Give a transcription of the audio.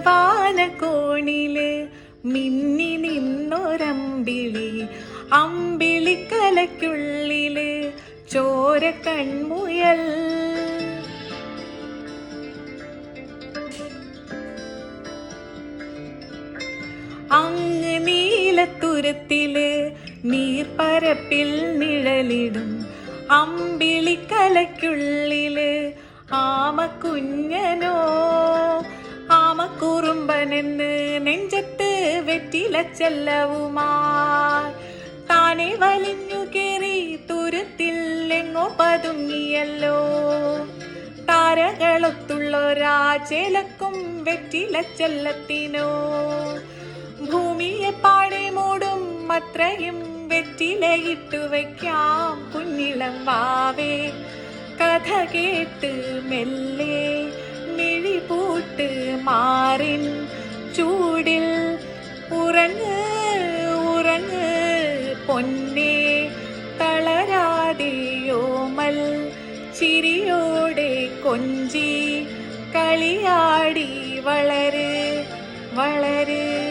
വാനകോണില് മിന്നി നിന്നൊരമ്പിളി, അമ്പിളിക്കലയ്ക്കുള്ളില് ചോര കൺമുയൽ. അങ്ങ് നീലത്തുരത്തില് നീർപ്പരപ്പിൽ നിഴലിടും അമ്പിളിക്കലയ്ക്കുള്ളില് ആമക്കുഞ്ഞനോ. ആമക്കുറുമ്പനെന്ന് നെഞ്ചത്ത് വെറ്റിലച്ചെല്ലവുമായി താനെ വലിഞ്ഞു കേറി തുരുത്തിൽ എങ്ങോ പതുങ്ങിയല്ലോ. താരകളൊത്തുള്ളൊരാചേലക്കും വെറ്റിലച്ചെല്ലത്തിനോ. ഭൂമിയെ പാടെ മൂടും അത്രയും വെറ്റിലയിട്ടു വയ്ക്കാം കുഞ്ഞിളം വാവേ. കഥ കേട്ട് മെല്ലെ മിഴിപൂട്ട് മാറിൻ ചൂടിൽ ഉറങ്ങ് ഉറങ്ങ് പൊന്നേ. തളരാതെയോമൽ ചിരിയോടെ കൊഞ്ചി കളിയാടി വളര് വളര്.